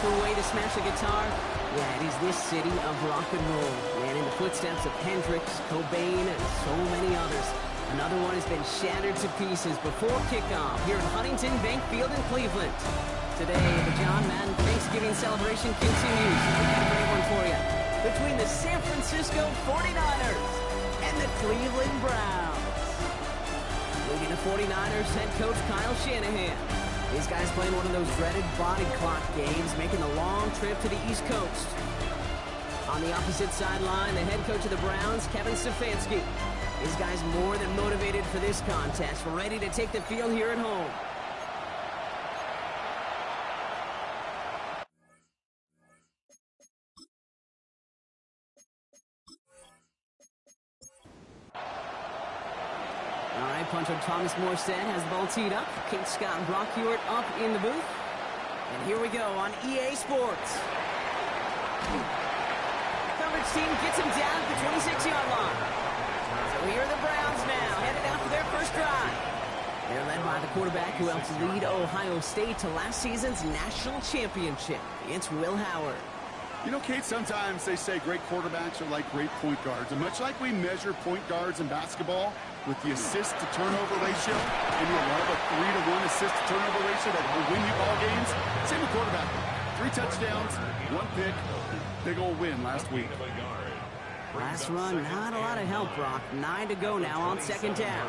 for a way to smash a guitar? Yeah, it is this city of rock and roll. Man, in the footsteps of Hendrix, Cobain, and so many others. Another one has been shattered to pieces before kickoff here at Huntington Bank Field in Cleveland. Today, the John Madden Thanksgiving celebration continues. We've got a great one for you. Between the San Francisco 49ers and the Cleveland Browns. Leading the 49ers head coach Kyle Shanahan. These guys playing one of those dreaded body clock games, making the long trip to the East Coast. On the opposite sideline, the head coach of the Browns, Kevin Stefanski. These guys more than motivated for this contest. We're ready to take the field here at home. All right, punter Thomas Morstead has the ball teed up. Kate Scott and Brock Hewitt up in the booth. And here we go on EA Sports. Coverage team gets him down at the 26-yard line. So here are the Browns now, headed out for their first drive. They're led by the quarterback who helped lead Ohio State to last season's national championship. It's Will Howard. You know, Kate, sometimes they say great quarterbacks are like great point guards. And much like we measure point guards in basketball with the assist-to-turnover ratio, and you love a 3-to-1 assist-to-turnover ratio that will win you ball games, same with quarterback. 3 touchdowns, 1 pick, big old win last week. Last run, not a lot of help, Brock. 9 to go now on second down.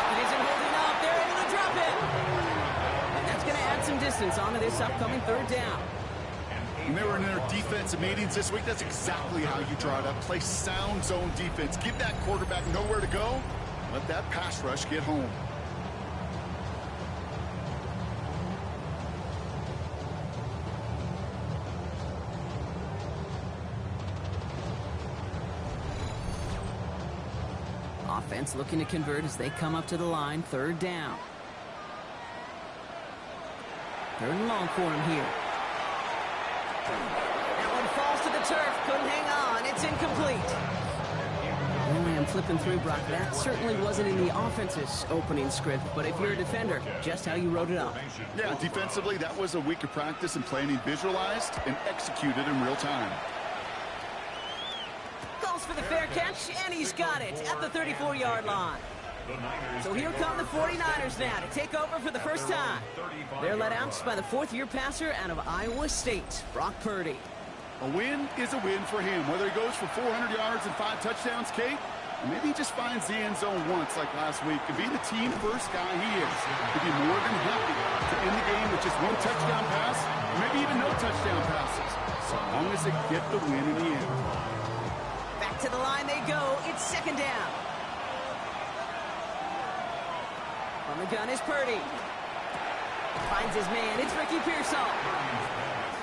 It isn't holding up. They're able to drop it. And that's going to add some distance onto this upcoming third down. When they were in their defensive meetings this week, that's exactly how you draw it up. Play sound zone defense. Give that quarterback nowhere to go. Let that pass rush get home. Offense looking to convert as they come up to the line. Third down. Third and long for him here. That one falls to the turf. Couldn't hang on. It's incomplete. Only I'm flipping through, Brock. That certainly wasn't in the offense's opening script, but if you're a defender, just how you wrote it up. Yeah, defensively, that was a week of practice and planning visualized and executed in real time. Goes for the fair catch, and he's got it at the 34-yard line. So here come the 49ers now to take over for the first time. They're led out by the fourth-year passer out of Iowa State, Brock Purdy. A win is a win for him, whether he goes for 400 yards and 5 touchdowns, Kate, or maybe he just finds the end zone once like last week. And being the team-first guy he is, he'd be more than happy to end the game with just 1 touchdown pass, or maybe even no touchdown passes, so long as they get the win in the end. Back to the line they go. It's second down. On the gun is Purdy. Finds his man. It's Ricky Pearsall.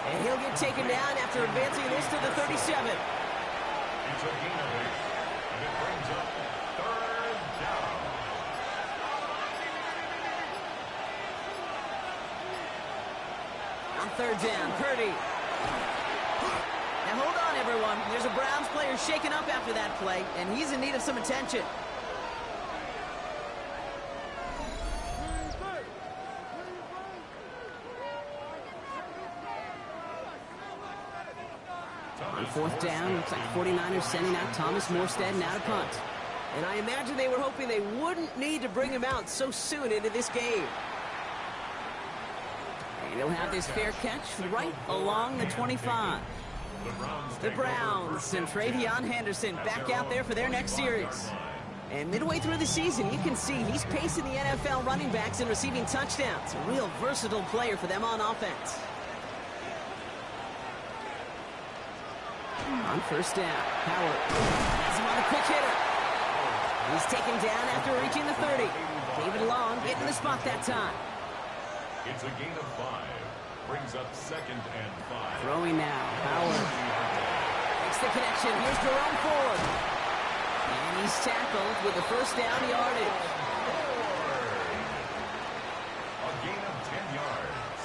And he'll get taken down after advancing this to the 37. It's a gain of 8, and it brings up third down. On third down, Purdy. Now hold on, everyone. There's a Browns player shaken up after that play, and he's in need of some attention. On fourth down, looks like 49ers sending out Thomas Morstead now to punt. And I imagine they were hoping they wouldn't need to bring him out so soon into this game. And he'll have this fair catch right along the 25. The Browns and Travion Henderson back out there for their next series. And midway through the season, you can see he's pacing the NFL running backs and receiving touchdowns. A real versatile player for them on offense. On first down, Howard has him on a quick hitter. He's taken down after reaching the 30. David Long getting the spot that time. It's a gain of 5. Brings up second and 5. Throwing now, Howard makes the connection. Here's Jerome Ford. And he's tackled with the first down yardage. A gain of 10 yards.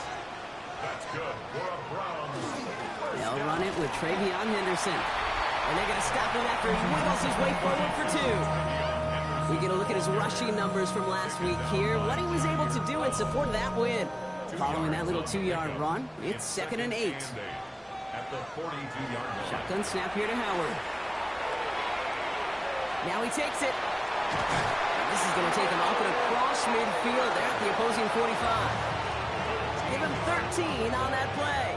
That's good for a Browns. They'll run it with Travion Henderson. And they're going to stop him after he wiggles his way forward for 2. We get a look at his rushing numbers from last week here. What he was able to do in support of that win. Following that little 2-yard run, it's 2nd and 8. At the 42-yard line. Shotgun snap here to Howard. Now he takes it. And this is going to take him off and across midfield there at the opposing 45. Give him 13 on that play.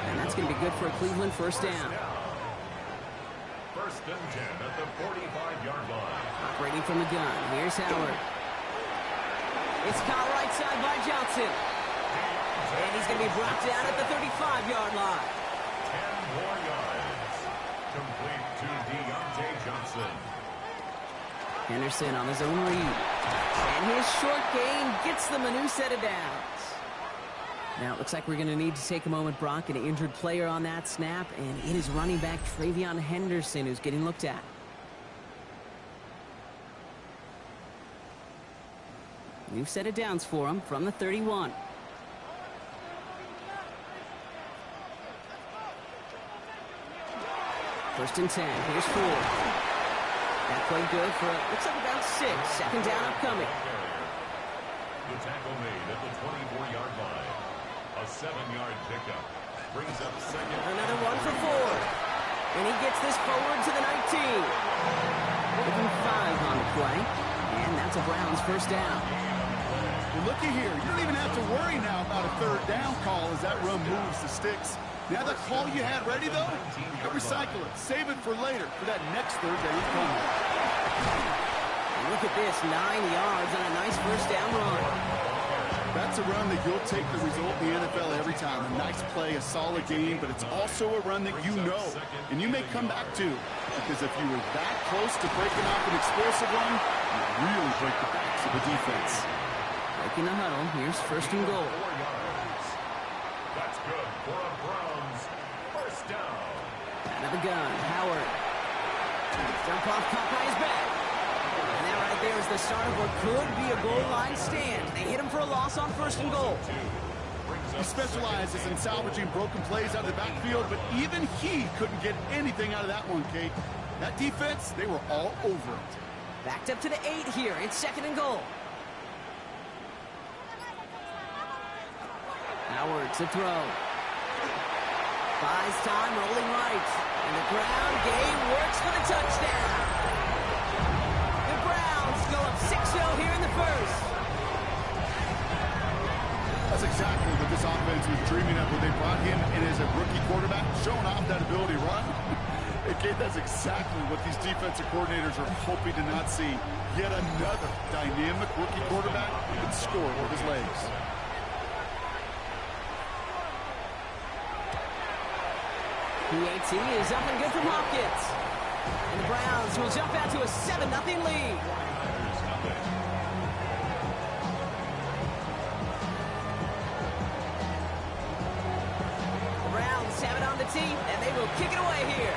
And that's going to be good for a Cleveland first down. 1st and 10 at the 45-yard line. Operating from the gun. Here's Howard. It's caught right side by Johnson. And he's going to be brought down at the 35-yard line. 10 more yards. Complete to Deontay Johnson. Henderson on his own read. And his short gain gets them a new set of downs. Now it looks like we're going to need to take a moment, Brock. An injured player on that snap, and it is running back Travion Henderson who's getting looked at. New set of downs for him from the 31. First and 10. Here's Ford. That played good for, looks like about 6. 2nd down upcoming. The tackle made at the 24-yard line. A 7-yard pickup. Brings up 2nd. Another one for Ford. And he gets this forward to the 19. Looking 5 on the play. And that's a Browns first down. Well, looky here. You don't even have to worry now about a 3rd down call as that run moves the sticks. Now that call you had ready, though, you recycle it. Save it for later for that next 3rd down call. Look at this, 9 yards on a nice first down run. That's a run that you'll take the result in the NFL every time. A nice play, a solid game, but it's also a run that you know and you may come back to. Because if you were that close to breaking off an explosive run, you really break the backs of the defense. Breaking the huddle, here's 1st and goal. 4 yards. That's good for a Browns first down. Out of the gun, Howard. Jump off, caught by his back. And that right there is the start of what could be a goal line stand. They hit him for a loss on 1st and goal. He specializes in salvaging broken plays out of the backfield, but even he couldn't get anything out of that one, Kate. That defense, they were all over it. Backed up to the 8 here. It's 2nd and goal. Howard to throw. Buys time, rolling right. And the ground game works for the touchdown. The Browns go up 6-0 here in the first. That's exactly what this offense was dreaming of when they brought him in as a rookie quarterback, showing off that ability to run. Again, that's exactly what these defensive coordinators are hoping to not see. Yet another dynamic rookie quarterback who can score with his legs. PAT is up and good from Hopkins. And the Browns will jump out to a 7-0 lead. The Browns have it on the tee, and they will kick it away here.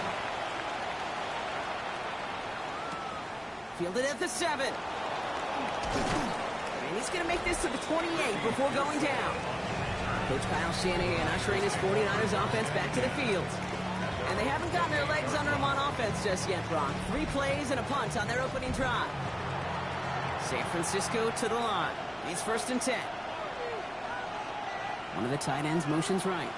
Fielded at the 7. And he's going to make this to the 28 before going down. Coach Kyle Shanahan ushering his 49ers offense back to the field. And they haven't gotten their legs under them on offense just yet, Brock. 3 plays and a punt on their opening drive. San Francisco to the line. It's 1st and 10. One of the tight ends motions right.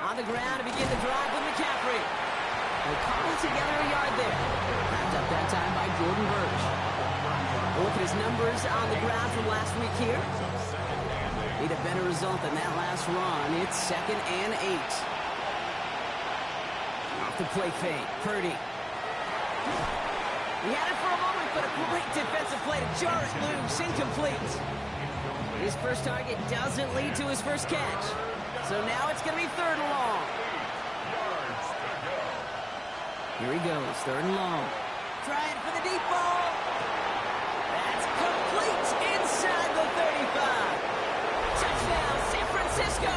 On the ground to begin the drive with McCaffrey. They cobble together a yard there. Wrapped up that time by Jordan Burch. Look at his numbers on the ground from last week here. Need a better result than that last run. It's 2nd and 8. Off the play fake. Purdy. He had it for a moment, but a great defensive play to jar it loose. Incomplete. His first target doesn't lead to his first catch. So now it's going to be 3rd and long. Here he goes. 3rd and long. Trying for the deep ball. That's complete inside the 35. Touchdown, San Francisco!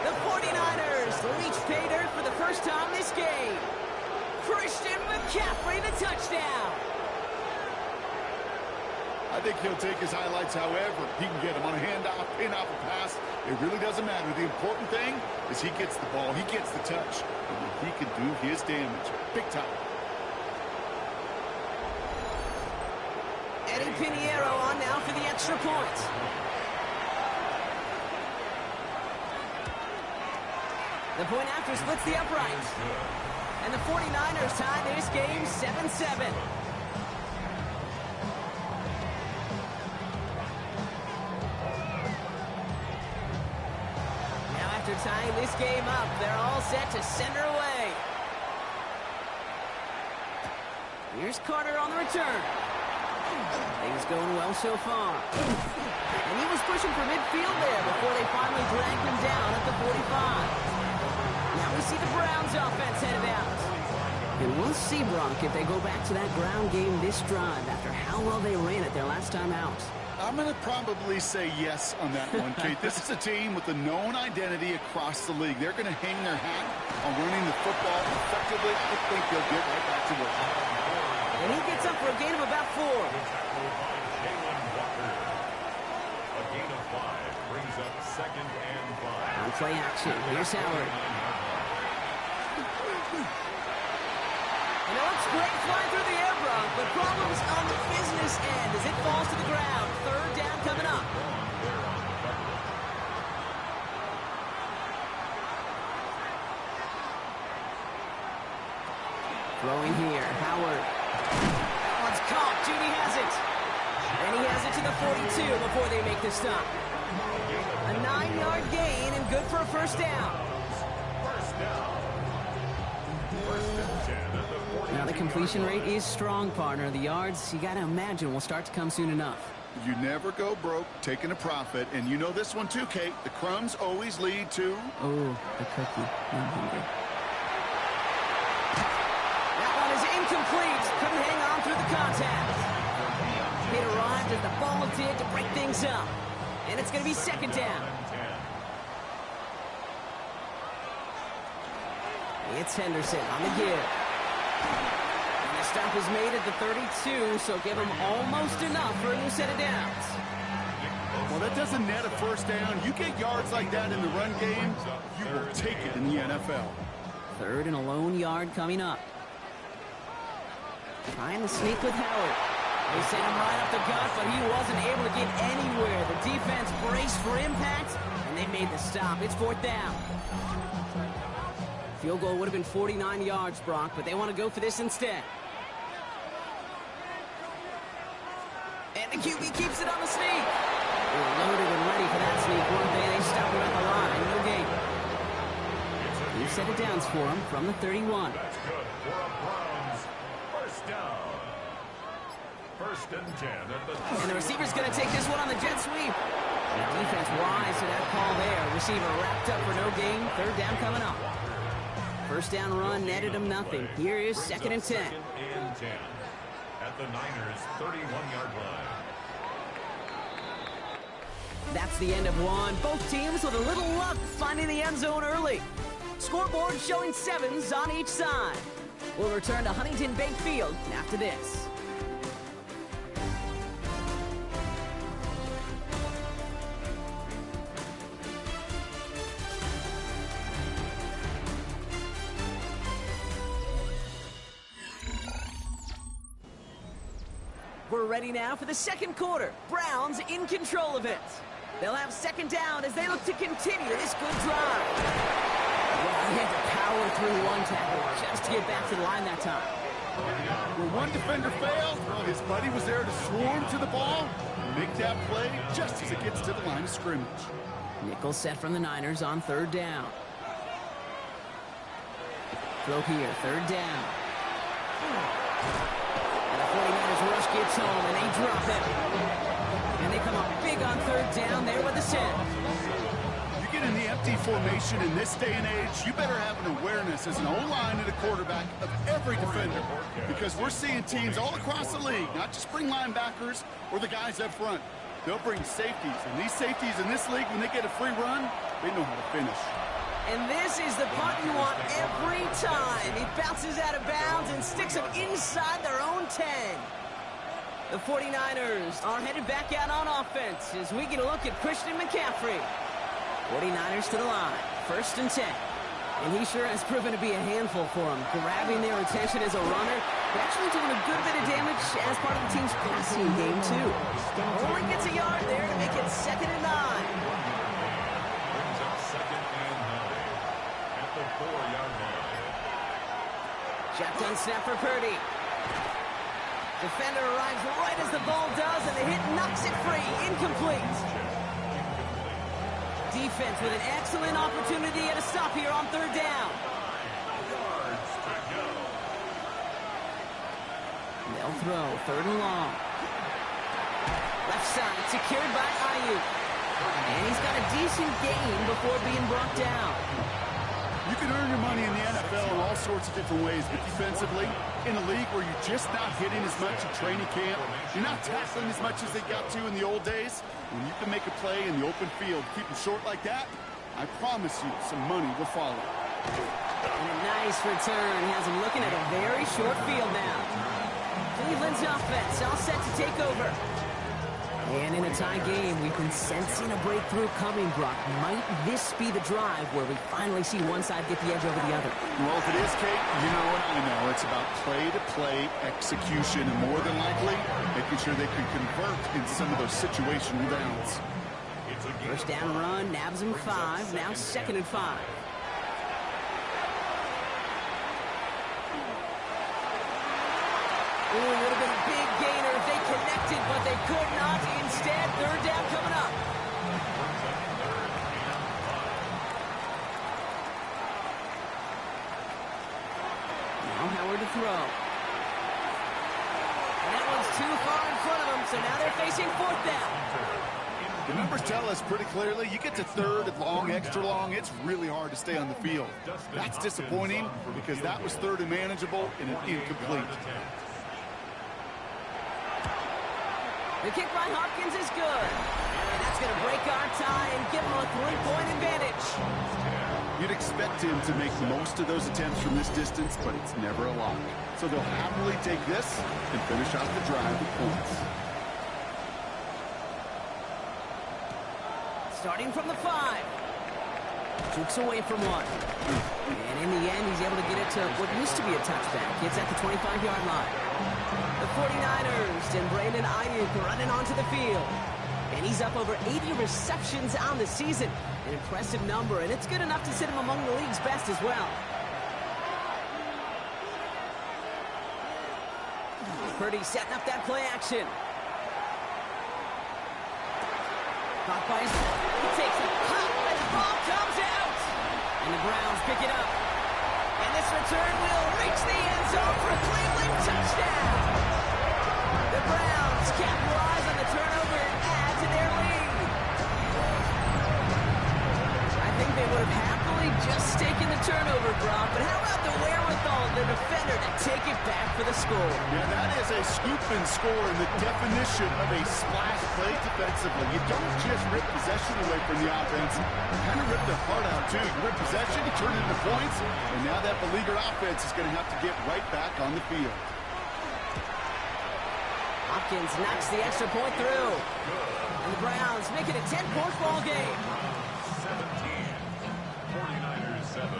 The 49ers reach pay dirt for the first time this game. Christian McCaffrey, the touchdown. I think he'll take his highlights however he can get them on a handoff, pin off a pass. It really doesn't matter. The important thing is he gets the ball, he gets the touch, and he can do his damage big time. Eddie Pinheiro on now for the extra point. The point after splits the upright. And the 49ers tie this game 7-7. Now after tying this game up, they're all set to send her away. Here's Carter on the return. Things going well so far. And he was pushing for midfield there before they finally dragged him down at the 45. Now we see the Browns offense headed out. And we'll see, Brock, if they go back to that ground game this drive after how well they ran it their last time out. I'm going to probably say yes on that one, Kate. This is a team with a known identity across the league. They're going to hang their hat on running the football effectively. I think they'll get right back to work. And he gets up for a gain of about 4. A gain of 5 brings up 2nd and 5. On play action, here's Howard. And it looks great flying through the air, Brock, but problems on the business end as it falls to the ground. 3rd down coming up. Throwing here, Howard. That one's caught. Judy has it. And he has it to the 42 before they make the stop. A 9-yard gain and good for a 1st down. Now the completion rate is strong, partner. The yards, you got to imagine, will start to come soon enough. You never go broke taking a profit, and you know this one too, Kate. The crumbs always lead to... Oh, the cookie. I'm hungry. That one is incomplete. Couldn't hang on through the contact. It arrived as the ball did to break things up. And it's going to be 2nd down. It's Henderson on the give. And the stop is made at the 32, so give him almost enough for a new set of downs. Well, that doesn't net a 1st down. You get yards like that in the run game, you will take it in the NFL. 3rd and a lone yard coming up. Trying to sneak with Howard. They sent him right up the gut, but he wasn't able to get anywhere. The defense braced for impact, and they made the stop. It's 4th down. Field goal would have been 49 yards, Brock, but they want to go for this instead. And the QB keeps it on the sneak. They were loaded and ready for that sneak, weren't they? They stopped him at the line. No gain. New set of downs for him from the 31. That's good for a Browns 1st down. 1st and 10 at the... And the receiver's going to take this one on the jet sweep. And the defense wise to that call there. Receiver wrapped up for no gain. 3rd down coming up. 1st down run netted him nothing. Here is 2nd and 10. 2nd and 10 at the Niners' 31-yard line. That's the end of one. Both teams with a little luck finding the end zone early. Scoreboard showing 7s on each side. We'll return to Huntington Bank Field after this. We're ready now for the 2nd quarter. Browns in control of it. They'll have 2nd down as they look to continue this good drive. Well, he had to power through one tackle just to get back to the line that time. When one defender failed, well, his buddy was there to swarm to the ball and make that play just as it gets to the line of scrimmage. Nickel set from the Niners on 3rd down. Throw here, 3rd down. And the 49ers rush gets home, and they drop it. And they come up big on 3rd down there with the set. You get in the empty formation in this day and age, you better have an awareness as an O-line and a quarterback of every defender. Because we're seeing teams all across the league, not just bring linebackers or the guys up front. They'll bring safeties. And these safeties in this league, when they get a free run, they know how to finish. And this is the punt you want every time. He bounces out of bounds and sticks them inside their own 10. The 49ers are headed back out on offense as we get a look at Christian McCaffrey. 49ers to the line. 1st and 10. And he sure has proven to be a handful for him, grabbing their attention as a runner, but actually doing a good bit of damage as part of the team's passing game, too. Only gets a yard there to make it 2nd and 9. Brings up 2nd and 9 at the 4-yard line. Shotgun snap for Purdy. Defender arrives right as the ball does, and the hit knocks it free. Incomplete. Defense with an excellent opportunity at a stop here on 3rd down. They'll throw 3rd and long. Left side secured by Ayuk. And he's got a decent gain before being brought down. You can earn your money in the NFL in all sorts of different ways, but defensively, in a league where you're just not hitting as much in training camp, you're not tackling as much as they got to in the old days, when you can make a play in the open field, keep them short like that, I promise you some money will follow. And a nice return has him looking at a very short field now. Cleveland's offense all set to take over. And in a tie game, we've been sensing a breakthrough coming, Brock. Might this be the drive where we finally see one side get the edge over the other? Well, if it is, Kate, you know what I know. It's about play-to-play execution, and more than likely, making sure they can convert in some of those situational downs. First down run, nabs him 5, now 2nd and 5. Ooh, it would have been a big gainer if they connected, but they could not. Instead, 3rd down coming up. Now Howard to throw. And that one's too far in front of them, so now they're facing 4th down. The numbers tell us pretty clearly, you get to 3rd and long, extra long, it's really hard to stay on the field. That's disappointing because that was 3rd and manageable and an incomplete. The kick by Hopkins is good. And that's going to break our tie and give him a 3-point advantage. You'd expect him to make most of those attempts from this distance, but it's never a lock. So they'll happily take this and finish out the drive with points. Starting from the 5. Jukes away from one. And in the end, he's able to get it to what used to be a touchback. It's at the 25-yard line. The 49ers and Brandon Ayuk running onto the field. And he's up over 80 receptions on the season. An impressive number, and it's good enough to sit him among the league's best as well. Purdy setting up that play action. Caught by his foot. He takes a pop, and the ball comes out. And the Browns pick it up. And this return will reach the end zone for a Cleveland touchdown. The Browns capitalize on the turnover and add to their lead. I think they would have happily just taken the turnover, Brock, but how about the wherewithal of the defender to take it back for the score? Yeah, that is a scoop and score in the definition of a splash play defensively. You don't just rip possession away from the offense. You kind of rip their heart out, too. You rip possession, you turn it into points, and now that beleaguered offense is going to have to get right back on the field. Hopkins knocks the extra point through. And the Browns make it a 10-point ball game. 17. 49ers 7.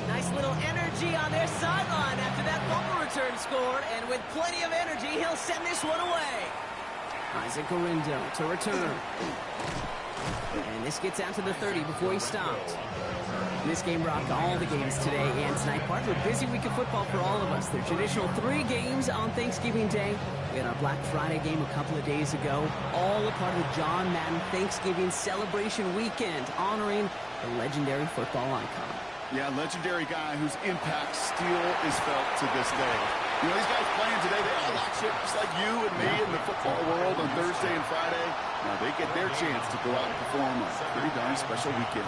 Nice little energy on their sideline after that fumble return scored. And with plenty of energy, he'll send this one away. Isaac Gorindo to return. And this gets out to the 30 before he stopped. This game rocked all the games today and tonight. Part of a busy week of football for all of us. The traditional 3 games on Thanksgiving Day. We had our Black Friday game a couple of days ago. All a part of the John Madden Thanksgiving celebration weekend, honoring the legendary football icon. Yeah, legendary guy whose impact still is felt to this day. You know, these guys playing today, they all watch it just like you and me in the football world on Thursday and Friday. Now they get their chance to go out and perform a pretty darn special weekend.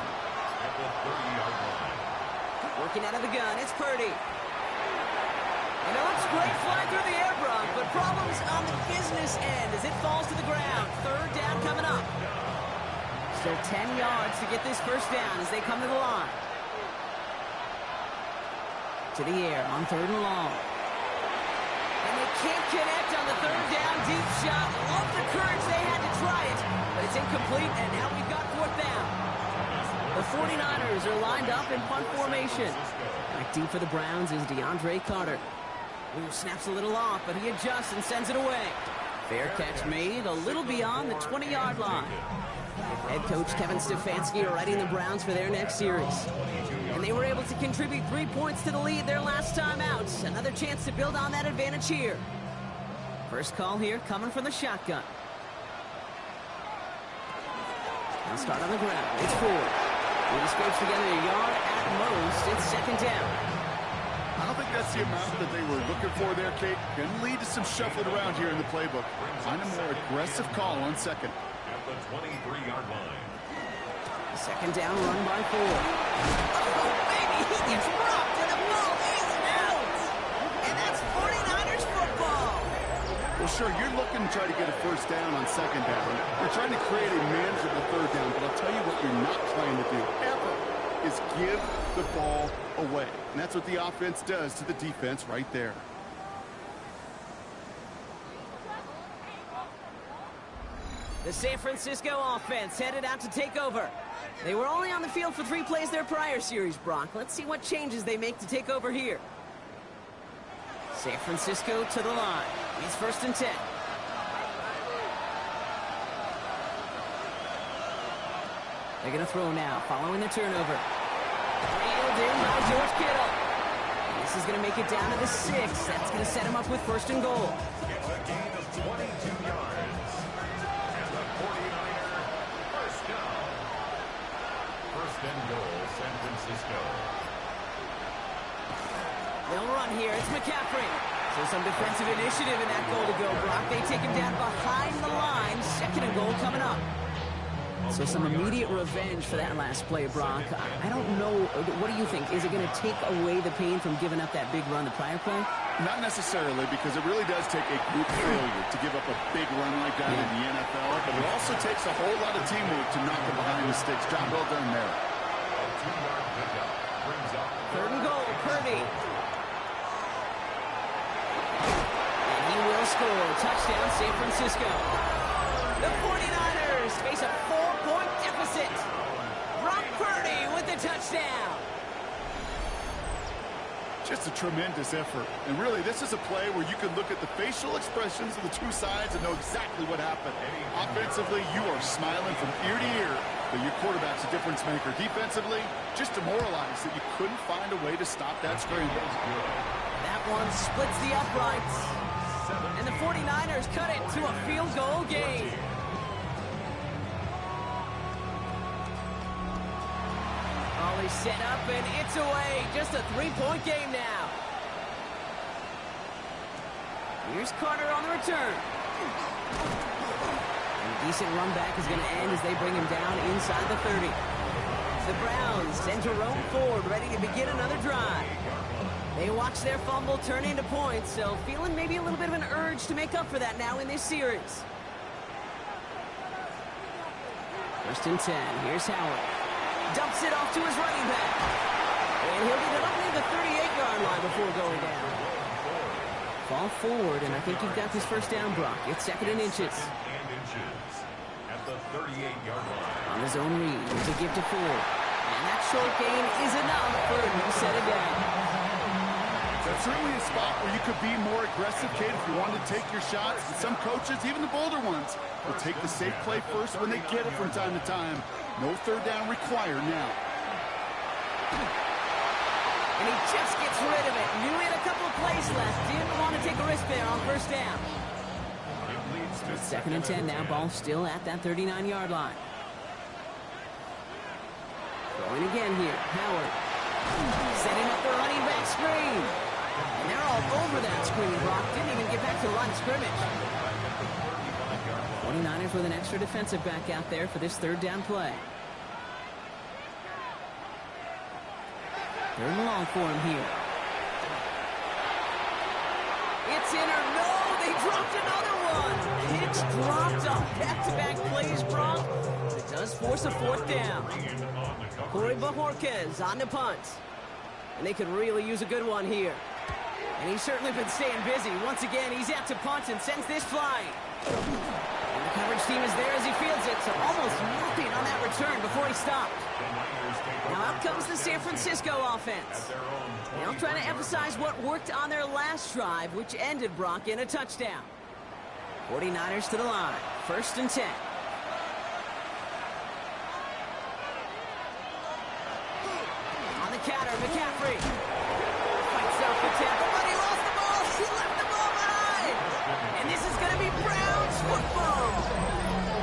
At the 30-yard line. Working out of the gun, it's Purdy. And it looks great flying through the air, Brock, but problems on the business end as it falls to the ground. 3rd down coming up. Still 10 yards to get this first down as they come to the line. To the air on 3rd and long. And they can't connect on the 3rd down deep shot. Love the courage they had to try it, but it's incomplete, and now we've got fourth down. The 49ers are lined up in punt formation. Back deep for the Browns is DeAndre Carter. Ooh, snaps a little off, but he adjusts and sends it away. Fair catch made a little beyond the 20-yard line. Head coach Kevin Stefanski readying the Browns for their next series. And they were able to contribute 3 points to the lead their last time out. Another chance to build on that advantage here. First call here coming from the shotgun. They'll start on the ground. It's Ford. He scrapes together a yard at most. It's second down. I don't think that's the amount that they were looking for there, Kate. Can lead to some shuffling around here in the playbook. Find a more aggressive call on second. At the 23-yard line. Second down run by Ford. Oh, baby, he gets rocked and the ball is out. And that's 49ers football. Well, sure, you're looking to try to get a first down on second down. You're trying to create a manageable third down, but I'll tell you what you're not trying to do ever is give the ball away. And that's what the offense does to the defense right there. The San Francisco offense headed out to take over. They were only on the field for 3 plays their prior series, Brock. Let's see what changes they make to take over here. San Francisco to the line. It's first and 10. They're going to throw now, following the turnover. Reeled in by George Kittle. This is going to make it down to the 6. That's going to set him up with first and goal. It's a gain of 22 yards. And the 49er first down. First and goal, San Francisco. They'll run here. It's McCaffrey. So some defensive initiative in that goal to go, Brock. They take him down behind the line. Second and goal coming up. So some immediate revenge for that last play, Brock. I don't know. What do you think? Is it going to take away the pain from giving up that big run the prior play? Not necessarily, because it really does take a group failure to give up a big run like that in the NFL. But it also takes a whole lot of teamwork to knock it behind the sticks. Job well done there. A 2-yard pickup brings up Third and goal, Purdy. And he will score. Touchdown, San Francisco. The 49ers face a 4-point deficit. Brock Purdy with the touchdown. Just a tremendous effort. And really, this is a play where you can look at the facial expressions of the two sides and know exactly what happened. Offensively, you are smiling from ear to ear that your quarterback's a difference maker. Defensively, just demoralized that you couldn't find a way to stop that scramble. That one splits the uprights. And the 49ers cut it to a field goal game. Always set up, and it's away. Just a 3-point game now. Here's Carter on the return. And a decent run back is going to end as they bring him down inside the 30. The Browns send Jerome Ford ready to begin another drive. They watch their fumble turn into points, so feeling maybe a little bit of an urge to make up for that now in this series. First and 10. Here's Howard. Dumps it off to his running back. And he'll get it up near the 38-yard line before going down. Fall forward, and I think you've got this first down, Brock. It's second and inches. At the 38-yard line. On his own read, here's a give to Ford. And that short gain is enough for a new set of down. That's certainly a spot where you could be more aggressive, kid, if you wanted to take your shots. And some coaches, even the bolder ones, will take the safe play first when they get it from time to time. No third down required now. And he just gets rid of it. Knew he had a couple of plays left. Didn't want to take a risk there on first down. It's second and 10 now. Ball still at that 39-yard line. Throwing again here. Howard. Setting up the running back screen. And they're all over that screen, Brock. Didn't even get back to the line of scrimmage. 49ers with an extra defensive back out there for this third down play. Third and long for him here. It's in or no, they dropped another one. It's dropped on back-to-back plays, Brock. It does force a fourth down. Corey Bajorquez on the punt. And they could really use a good one here. And he's certainly been staying busy. Once again, he's out to punt and sends this flying. And the coverage Coverage team is there as he fields it, so almost nothing on that return before he stopped. Now out comes the San Francisco offense. They'll try to emphasize what worked on their last drive, which ended, Brock, in a touchdown. 49ers to the line. 1st and 10. On the counter, McCaffrey. Fights off the tackle, but he lost the ball. He left the ball behind. And this is going to be Browns football.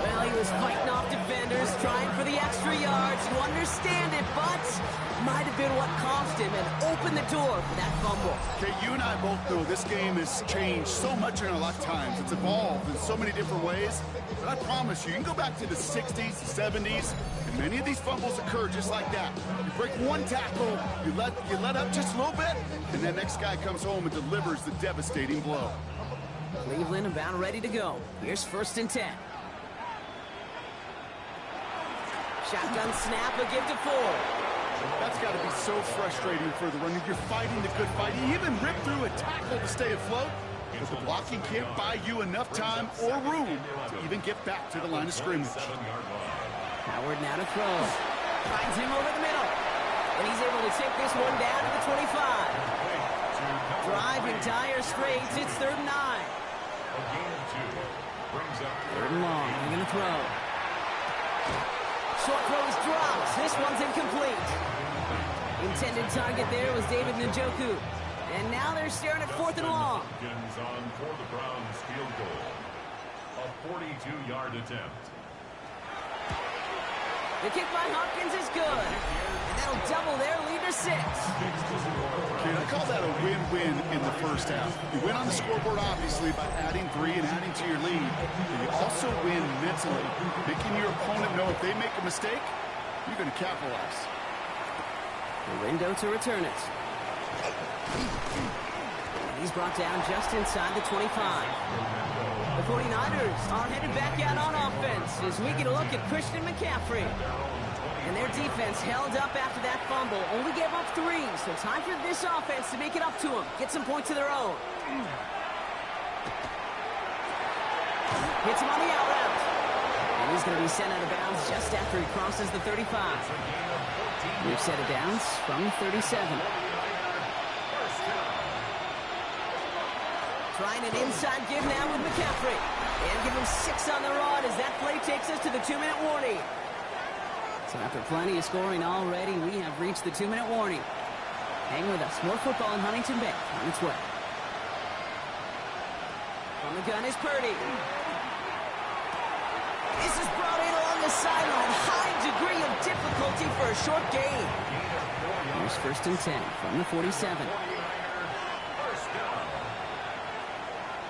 Well, he was fighting off defenders, trying for the extra yards. You understand it, but might have been what cost him and opened the door for that fumble. Okay, you and I both know this game has changed so much in our lifetimes. It's evolved in so many different ways. But I promise you, you can go back to the 60s, the 70s, and many of these fumbles occur just like that. You break one tackle, you let up just a little bit, and the next guy comes home and delivers the devastating blow. Cleveland about ready to go. Here's 1st and 10. Shotgun snap, a give to Ford. That's got to be so frustrating for the runner. You're fighting the good fight. You even ripped through a tackle to stay afloat, but the blocking can't buy you enough time or room to even get back to the line of scrimmage. Howard now to throw. Finds him over the middle. And he's able to take this one down to the 25. Driving dire straits, it's 3rd and 9. 3rd and long, they're going to throw. Short throw is dropped. This one's incomplete. Intended target there was David Njoku. And now they're staring at 4th and long. On for the Browns field goal. A 42-yard attempt. The kick by Hopkins is good. And that'll double their lead to 6. Okay, I call that a win-win in the first half. You win on the scoreboard, obviously, by adding 3 and adding to your lead. But you also win mentally, making your opponent know if they make a mistake, you're going to capitalize. The window to return it. He's brought down just inside the 25. The 49ers are headed back out on offense as we get a look at Christian McCaffrey. And their defense held up after that fumble. Only gave up 3, so time for this offense to make it up to them. Get some points of their own. Hits him on the out route. And he's going to be sent out of bounds just after he crosses the 35. We've set it downs from 37. Trying an inside give now with McCaffrey. And give him 6 on the rod as that play takes us to the 2-minute warning. So after plenty of scoring already, we have reached the 2-minute warning. Hang with us. More football in Huntington Bay on its way. On the gun is Purdy. This is brought in along the sideline. High degree of difficulty for a short gain. Here's 1st and 10 from the 47.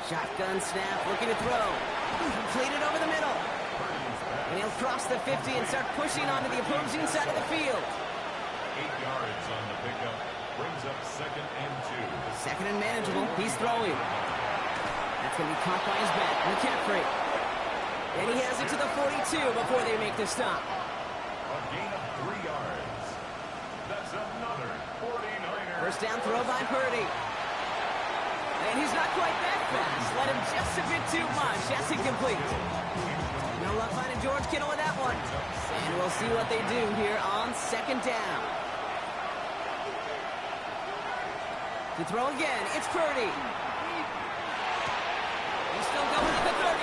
Shotgun snap, looking to throw. Completed over the middle. And he'll cross the 50 and start pushing onto the opposing side of the field. 8 yards on the pickup. Brings up 2nd and 2. 2nd and manageable. He's throwing. That's going to be caught by his back. McCaffrey. And he has it to the 42 before they make the stop. A gain of 3 yards. That's another 49er. First down throw by Purdy. And he's not quite that fast. Let him just a bit too much. That's incomplete. No luck finding George Kittle with that one. And we'll see what they do here on 2nd down. To throw again, it's Purdy. He's still going to the 30.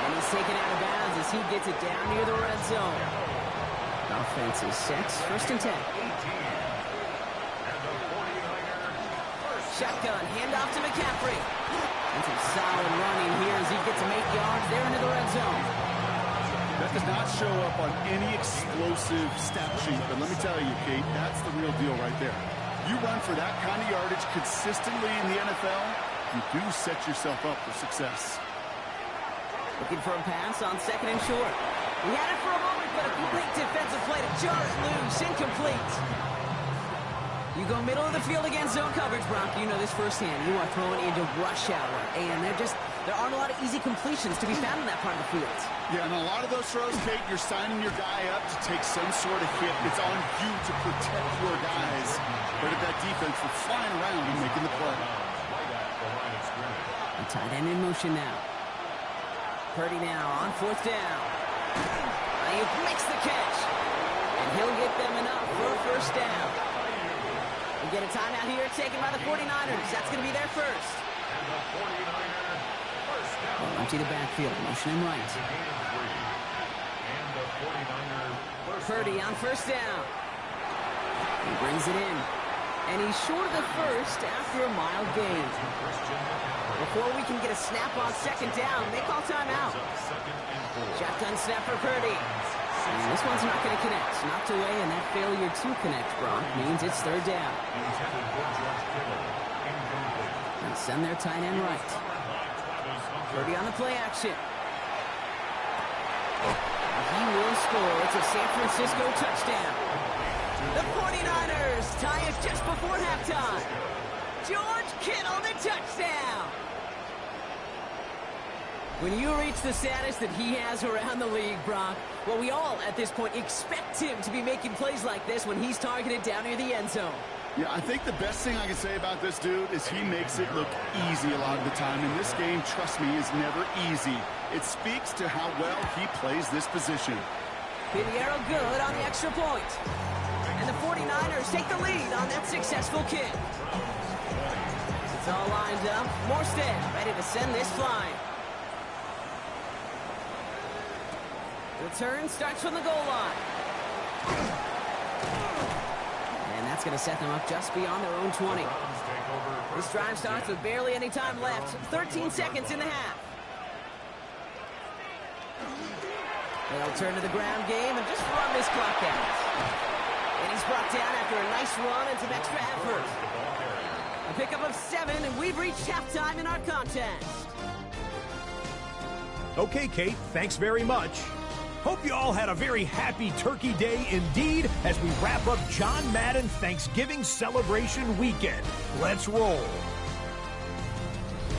And he's taken out of bounds as he gets it down near the red zone. Offense is set. 1st and 10. Shotgun, handoff to McCaffrey. And some solid running here as he gets some 8 yards there into the red zone. That does not show up on any explosive stat sheet, but let me tell you, Kate, that's the real deal right there. You run for that kind of yardage consistently in the NFL, you do set yourself up for success. Looking for a pass on 2nd and short. He had it for a moment, but a complete defensive play to jar it loose. Incomplete. You go middle of the field against zone coverage, Brock. You know this firsthand. You are throwing into rush hour, and there aren't a lot of easy completions to be found in that part of the field. Yeah, and a lot of those throws, Kate, you're signing your guy up to take some sort of hit. It's on you to protect your guys. But if that defense was flying around and making the play. A tight end in motion now. Purdy now on 4th down. Ayuk makes the catch. And he'll get them enough for a 1st down. We get a timeout here taken by the 49ers. That's going to be their first. And the 49er first down. They'll empty the backfield, motion him right. And the 49er first Purdy on 1st down. He brings it in. And he's short of the first after a mild gain. Before we can get a snap on 2nd down, they call timeout. Shotgun snap for Purdy. And this one's not going to connect. Knocked away, and that failure to connect, Brock, means it's 3rd down. And send their tight end right. Purdy on the play action. He will score. It's a San Francisco touchdown. The 49ers tie it just before halftime. George Kittle, the touchdown. When you reach the status that he has around the league, Brock, well, we all at this point expect him to be making plays like this when he's targeted down near the end zone. Yeah, I think the best thing I can say about this dude is he makes it look easy a lot of the time. And this game, trust me, is never easy. It speaks to how well he plays this position. Pinheiro good on the extra point. And the 49ers take the lead on that successful kick. It's all lined up. Morstead ready to send this flying. Return starts from the goal line. And that's going to set them up just beyond their own 20. This drive starts with barely any time left. 13 seconds in the half. They'll turn to the ground game and just run this clock out. And he's brought down after a nice run and some extra effort. A pickup of 7, and we've reached halftime in our contest. Okay, Kate, thanks very much. Hope you all had a very happy Turkey Day indeed as we wrap up John Madden Thanksgiving celebration weekend. Let's roll.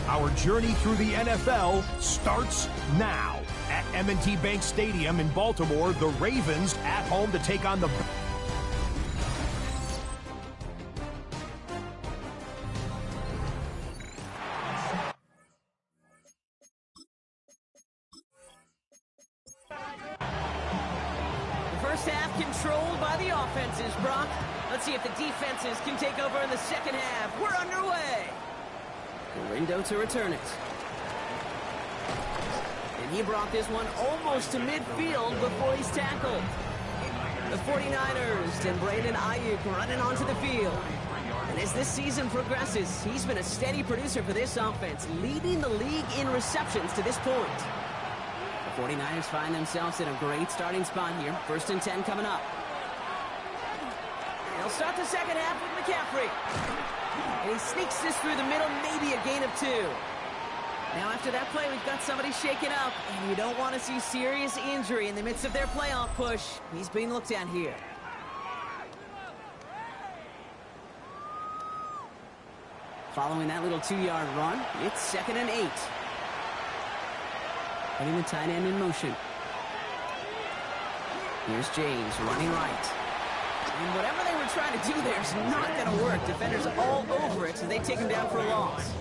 Our journey through the NFL starts now. At M&T Bank Stadium in Baltimore, the Ravens at home to take on the... First half controlled by the offenses, Brock. Let's see if the defenses can take over in the second half. We're underway. Window to return it. And he brought this one almost to midfield before he's tackled. The 49ers and Brandon Ayuk running onto the field. And as this season progresses, he's been a steady producer for this offense, leading the league in receptions to this point. The 49ers find themselves in a great starting spot here. 1st and 10 coming up. They'll start the second half with McCaffrey. And he sneaks this through the middle, maybe a gain of 2. Now after that play, we've got somebody shaken up, and you don't want to see serious injury in the midst of their playoff push. He's being looked at here. Following that little 2-yard run, it's 2nd and 8. Putting the tight end in motion. Here's James running right. And whatever they were trying to do there is not going to work. Defenders all over it, so they take him down for a loss.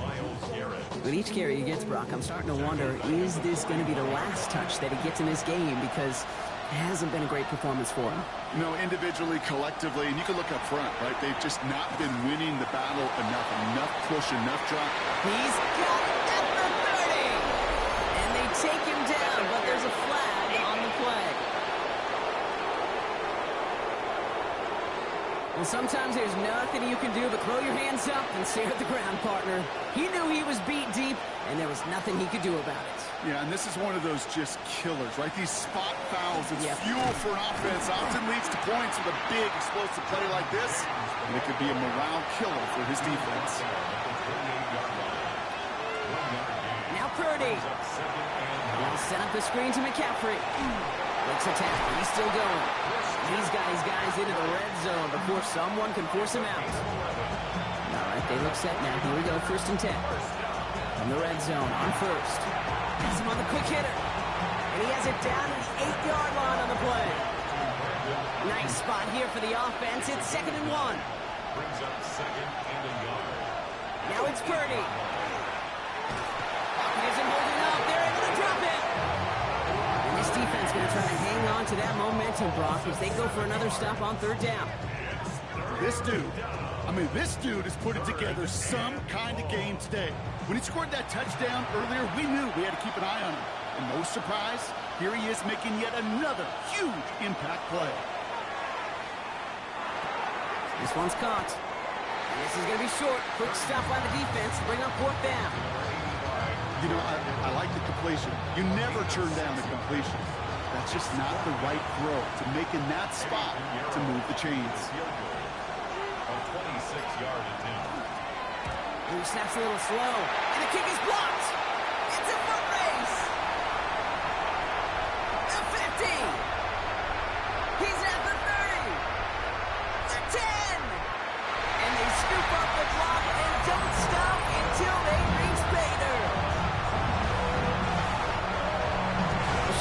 With each carry he gets, Brock, I'm starting to wonder, is this going to be the last touch that he gets in this game? Because it hasn't been a great performance for him. No, individually, collectively, and you can look up front, right? They've just not been winning the battle enough. Enough push, enough drop. He's got it at the 30. And they take him down, but there's a flag on the play. Well, sometimes there's nothing you can do but throw your hands up and stare at the ground, partner. He knew he was beat deep, and there was nothing he could do about it. Yeah, and this is one of those just killers, right? These spot fouls, it's fuel for an offense, often leads to points with a big explosive play like this, and it could be a morale killer for his defense. Now Purdy. Will set up the screen to McCaffrey. Looks a tackle. He's still going. He's got his guys into the red zone before someone can force him out. All right, they look set now. Here we go, 1st and 10. From the red zone on 1st. Has him on the quick hitter. And he has it down to the 8-yard line on the play. Nice spot here for the offense. It's 2nd and 1. Brings up 2nd and a yard. Now it's Purdy. Pocket isn't holding up. They're able to drop it. on to that momentum, Brock, as they go for another stop on third down. This dude is putting together some kind of game today. When he scored that touchdown earlier, we knew we had to keep an eye on him. And no surprise, here he is making yet another huge impact play. This one's caught. And this is going to be short. Quick stop by the defense to bring up fourth down. You know, I like the completion. You never turn down a completion. That's just not the right throw to make in that spot to move the chains. A 26-yard attempt. He snaps a little slow, and the kick is blocked. It's a foot race. The 50. He's at the 30. The 10. And they scoop up the clock and don't stop until they reach pay dirt.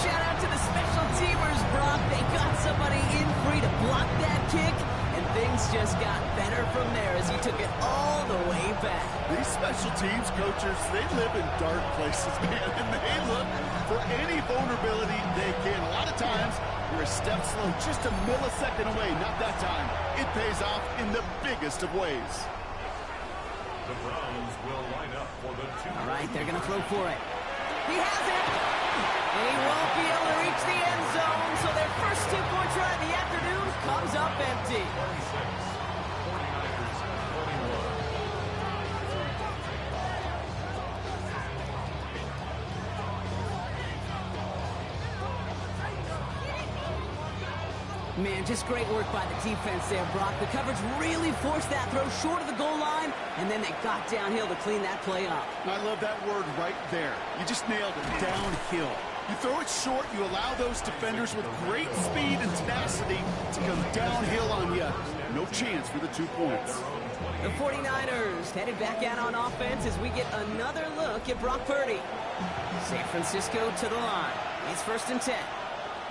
Shout out to the special teamers, Brock. They got somebody in free to block that kick, and things just got better from there as he took it all the way back. These special teams coaches, they live in dark places, man, and they look for any vulnerability they can. A lot of times, you're a step slow, just a millisecond away. Not that time. It pays off in the biggest of ways. The Browns will line up for the two. All right, they're going to throw for it. He has it! And he won't be able to reach the end zone, so their first 2-point try of the afternoon comes up empty. 46. 49ers, 41. Man, just great work by the defense there, Brock. The coverage really forced that throw short of the goal line, and then they got downhill to clean that play up. I love that word right there. You just nailed it, downhill. You throw it short, you allow those defenders with great speed and tenacity to come downhill on you. No chance for the 2 points. The 49ers headed back out on offense as we get another look at Brock Purdy. San Francisco to the line. It's 1st and 10.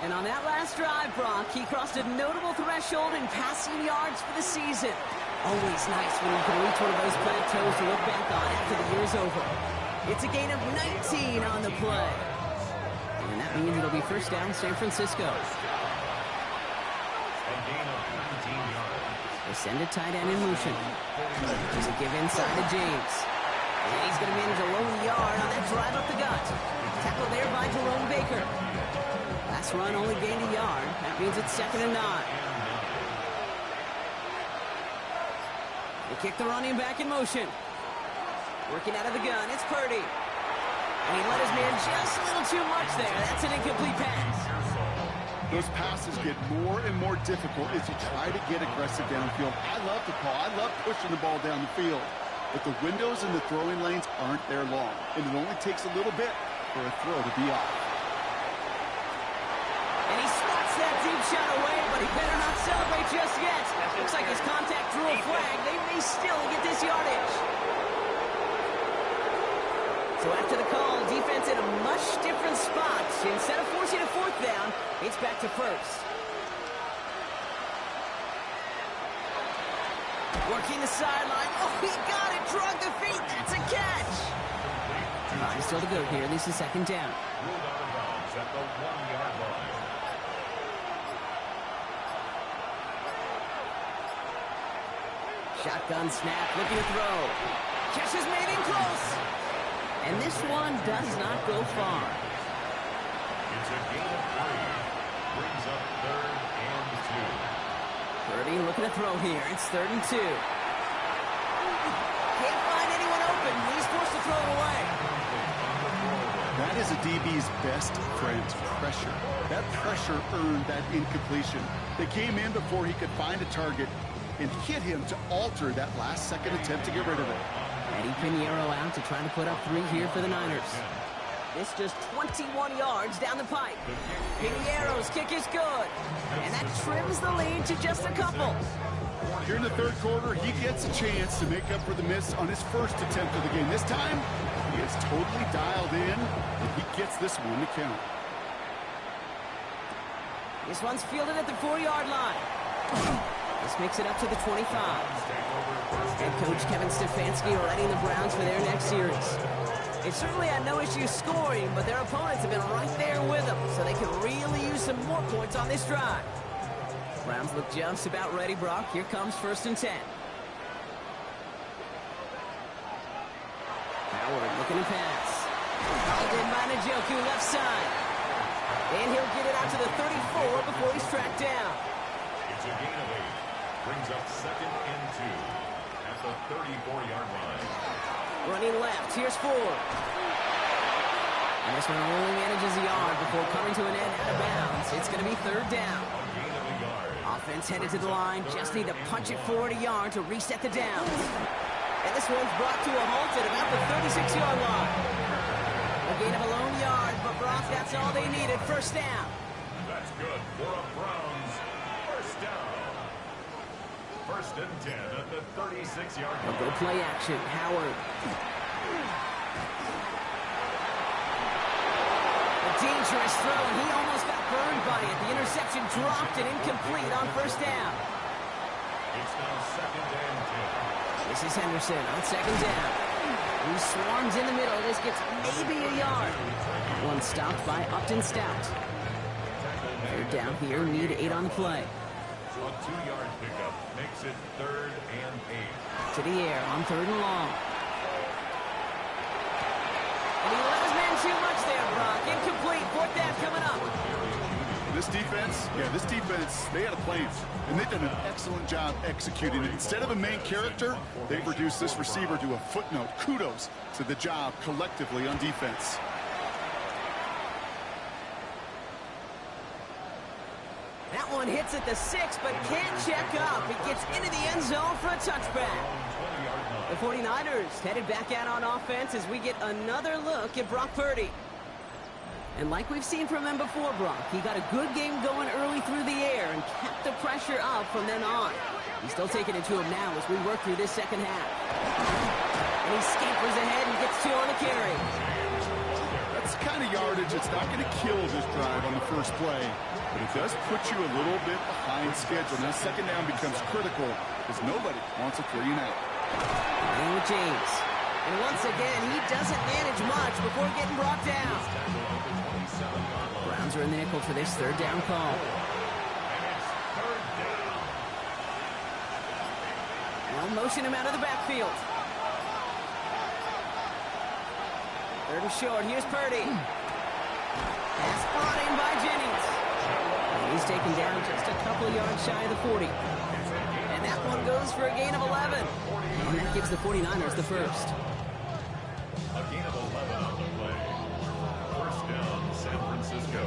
And on that last drive, Brock, he crossed a notable threshold in passing yards for the season. Always nice when you can reach one of those plateaus to look back on after the year's over. It's a gain of 19 on the play. And that means it'll be 1st down, San Francisco. A gain of 19 yards. They send a tight end in motion. Just a give inside to James. And he's going to manage a lone yard on that drive up the gut. Tackle there by Jerome Baker. Last run only gained a yard. That means it's 2nd and 9. They kick the running back in motion. Working out of the gun, it's Purdy. And he let his man just a little too much there. That's an incomplete pass. Those passes get more and more difficult as you try to get aggressive downfield. I love the call. I love pushing the ball down the field. But the windows in the throwing lanes aren't there long. And it only takes a little bit for a throw to be off. And he swats that deep shot away, but he better not celebrate just yet. Looks like his contact drew a flag. They may still get this yardage. So after the call, defense in a much different spot. Instead of forcing a 4th down, it's back to 1st. Working the sideline. Oh, he got it. Drug the feet. That's a catch. Time still to go here. This is 2nd down. Ruled out of bounds at the 1-yard line. Shotgun snap, looking to throw. Catch is made in close. And this one does not go far. It's a gain of 3. Brings up 3rd and 2. Purdy looking to throw here. It's 3rd and 2. Can't find anyone open. He's forced to throw it away. That is a DB's best friend, pressure. That pressure earned that incompletion. They came in before he could find a target and hit him to alter that last-second attempt to get rid of it. Eddie Pinheiro out to try to put up 3 here for the Niners. This just 21 yards down the pipe. Pinheiro's kick is good. And that trims the lead to just a couple. Here in the 3rd quarter, he gets a chance to make up for the miss on his first attempt of the game. This time, he is totally dialed in, and he gets this one to count. This one's fielded at the 4-yard line. The This makes it up to the 25. Head coach Kevin Stefanski readying the Browns for their next series. They certainly had no issue scoring, but their opponents have been right there with them, so they can really use some more points on this drive. Browns look just about ready, Brock. Here comes 1st and 10. Howard looking to pass. Called in by Njoku, left side. And he'll get it out to the 34 before he's tracked down. It's a gain of 8. Brings up 2nd and 2 at the 34-yard line. Running left, here's Ford. And this one only manages a yard before coming to an end out of bounds. It's going to be 3rd down. A gain of a yard. Offense headed to the line, just need to punch it forward a yard to reset the downs. And this one's brought to a halt at about the 36-yard line. A gain of a lone yard, but Brock, that's all they needed. 1st down. That's good for a Browns 1st down. 1st and 10 at the 36-yard line. Go play action. Howard. A dangerous throw, and he almost got burned by it. The interception dropped and incomplete on 1st down. It's now 2nd and 10. This is Henderson on 2nd down. He swarms in the middle. This gets maybe a yard. One stopped by Upton Stout. 3rd down here. Need 8 on the play. A 2-yard pickup makes it 3rd and 8. To the air on 3rd and long. And he let his man too much there, Brock. Incomplete. 4th down coming up. This defense, they had a plan, and they've done an excellent job executing it. Instead of a main character, they've reduced this receiver to a footnote. Kudos to the job collectively on defense. That one hits at the 6, but can't check up. It gets into the end zone for a touchback. The 49ers headed back out on offense as we get another look at Brock Purdy. And like we've seen from him before, Brock, he got a good game going early through the air and kept the pressure up from then on. He's still taking it to him now as we work through this 2nd half. And he scampers ahead and gets 2 on the carry. That's the kind of yardage that's not going to kill this drive on the first play, but it does put you a little bit behind schedule. Now 2nd down becomes critical because nobody wants a 3-and-out. Playing with James. And once again, he doesn't manage much before getting brought down. Browns are in the nickel for this 3rd down call. They'll motion him out of the backfield. 3rd and short. Here's Purdy. Pass brought in by Jennings. And he's taken down just a couple of yards shy of the 40. And that one goes for a gain of 11. And that gives the 49ers the 1st. A gain of 11 on the play. 1st down, San Francisco.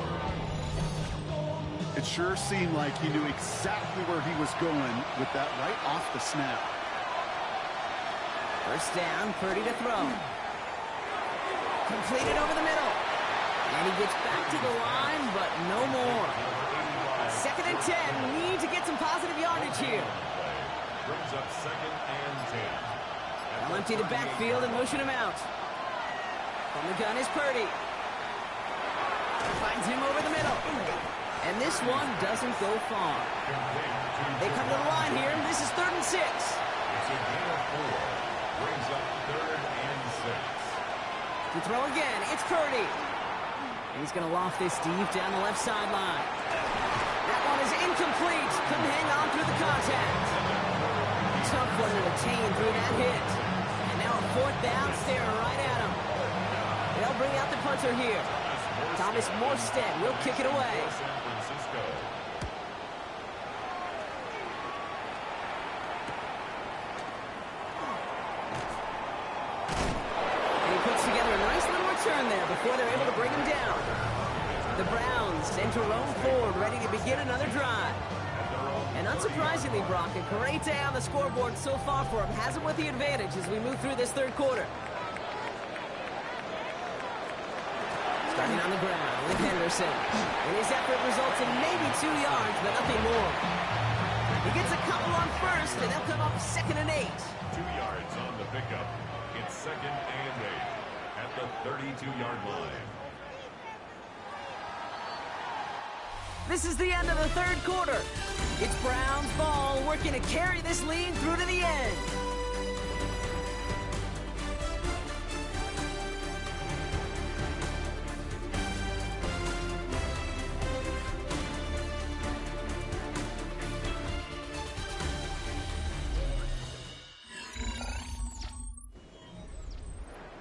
It sure seemed like he knew exactly where he was going with that right off the snap. 1st down, Purdy to throw. Completed over the middle. And he gets back to the line, but no more. 2nd and 10. Need to get some positive yardage here. Brings up 2nd and 10. They'll empty the backfield and motion him out. From the gun is Purdy. Finds him over the middle. And this one doesn't go far. They come to the line here. This is 3rd and 6. It's a gain of 4. Brings up 3rd and 6. To throw again, it's Purdy. And he's going to loft this deep down the left sideline. That one is incomplete. Couldn't hang on through the contact. Tough one to attain through that hit. And now a 4th down, staring right at him. They'll bring out the punter here. Thomas Morstead will kick it away. San Francisco. And he puts together a nice little return there before they're able to bring him down. The Browns enter Rome forward, ready to begin another drive. And unsurprisingly, Brock, a great day on the scoreboard so far for him. Has him with the advantage as we move through this 3rd quarter. Starting on the ground with Henderson. And his effort results in maybe 2 yards, but nothing more. He gets a couple on 1st, and they'll come up 2nd and 8. 2 yards on the pickup. It's 2nd and 8 at the 32-yard line. This is the end of the 3rd quarter. It's Brown's ball working to carry this lead through to the end.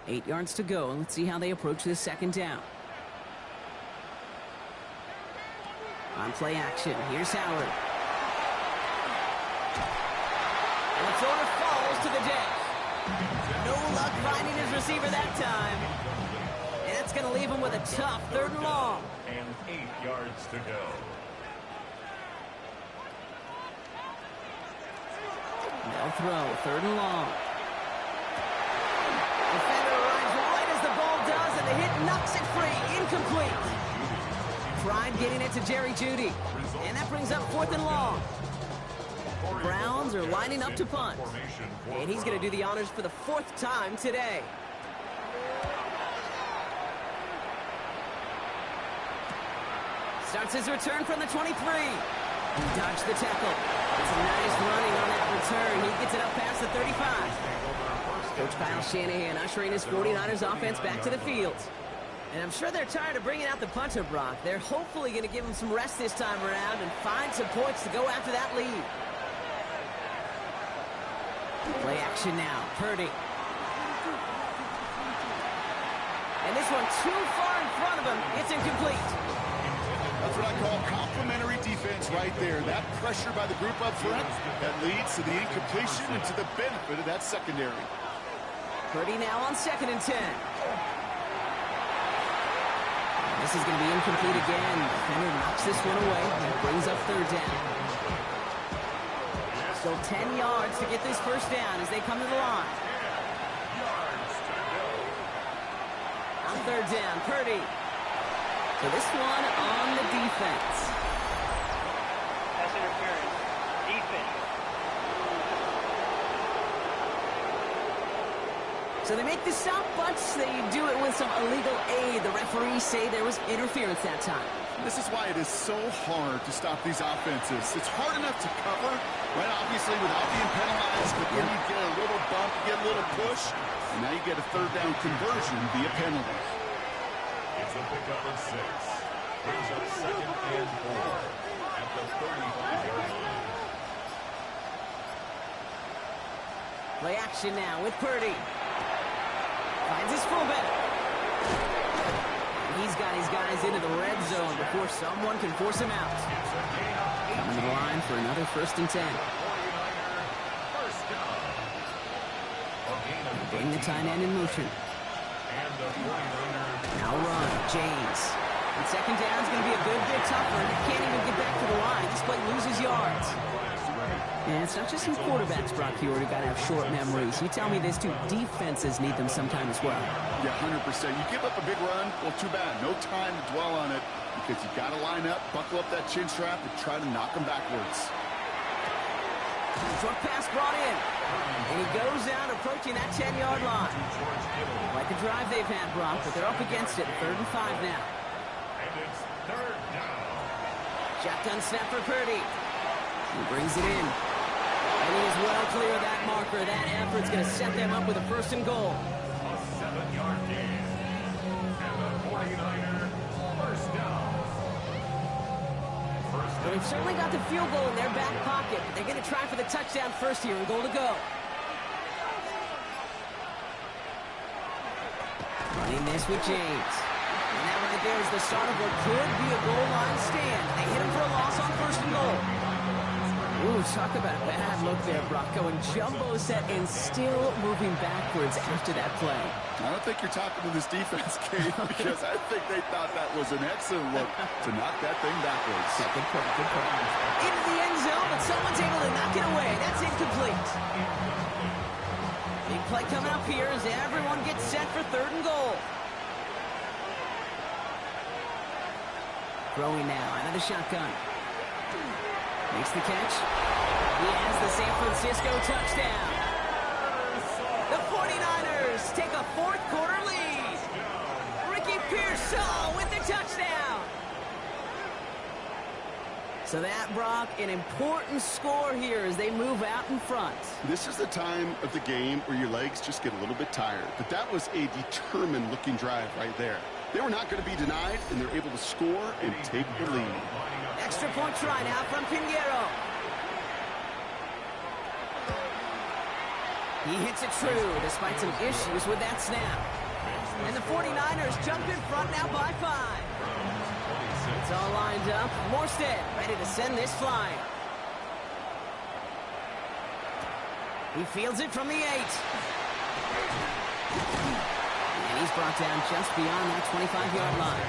Eight yards to go. Let's see how they approach this second down. On play action, here's Howard. And the thrower falls to the deck. No luck finding his receiver that time. And that's going to leave him with a tough 3rd and long. And 8 yards to go. They'll throw, 3rd and long. Defender arrives right as the ball does, and the hit knocks it free. Incomplete. Tried getting it to Jerry Jeudy. And that brings up 4th and long. Browns are lining up to punt. And he's going to do the honors for the 4th time today. Starts his return from the 23. He dodged the tackle. It's a nice running on that return. He gets it up past the 35. Coach Kyle Shanahan ushering his 49ers offense back to the field. And I'm sure they're tired of bringing out the punter, Brock. They're hopefully going to give him some rest this time around and find some points to go after that lead. Play action now. Purdy. And this one too far in front of him. It's incomplete. That's what I call complimentary defense right there. That pressure by the group up front, that leads to the incompletion and to the benefit of that secondary. Purdy now on 2nd and 10. This is going to be incomplete again. Defender knocks this one away and brings up 3rd down. Still 10 yards to get this 1st down as they come to the line. On 3rd down, Purdy. So this one on the defense. Pass interference. Defense. So they make the stop, but they do it with some illegal aid. The referees say there was interference that time. This is why it is so hard to stop these offenses. It's hard enough to cover, right, obviously, without being penalized, but then you get a little bump, you get a little push, and now you get a 3rd down conversion via penalty. It's a pickup of 6. Brings up 2nd and 4 at the 35-yard line. Play action now with Purdy. Finds his fullback. He's got his guys into the red zone before someone can force him out. Coming to the line for another 1st and 10. Bring the tight end in motion. Now run, James. And 2nd down is going to be a good bit tougher. He can't even get back to the line. This play loses yards. And it's not just some quarterbacks, Brock, here who got to have short memories. You tell me this too. Defenses need them sometime as well. Yeah, 100%. You give up a big run, well, too bad. No time to dwell on it because you got to line up, buckle up that chin strap, and try to knock them backwards. Short pass brought in. And he goes out approaching that 10-yard line. Like a drive they've had, Brock, but they're up against it. 3rd and 5 now. And it's 3rd down. Shotgun snap for Purdy. He brings it in. And he is well clear of that marker. That effort's going to set them up with a 1st and goal. A 7-yard gain. And the 49er 1st down. Well, they've certainly got the field goal in their back pocket, but they're going to try for the touchdown first here and goal to go. Running this with James. And that right there is the start of what could be a goal line stand. They hit him for a loss on 1st and goal. Ooh, talk about a bad look there, Brock. Going jumbo set and still moving backwards after that play. I don't think you're talking to this defense, Kate, because I think they thought that was an excellent look to knock that thing backwards. Yeah, good play, good play. Into the end zone, but someone's able to knock it away. That's incomplete. Big play coming up here as everyone gets set for 3rd and goal. Throwing now, out of the shotgun. Makes the catch. He has the San Francisco touchdown. The 49ers take a 4th quarter lead. Ricky Pearsall with the touchdown. So that, Brock, an important score here as they move out in front. This is the time of the game where your legs just get a little bit tired. But that was a determined-looking drive right there. They were not going to be denied, and they're able to score and take the lead. Extra point try now from Pinheiro. He hits it true despite some issues with that snap. And the 49ers jump in front now by 5. It's all lined up. Morstead ready to send this flying. He fields it from the 8. And he's brought down just beyond that 25-yard line.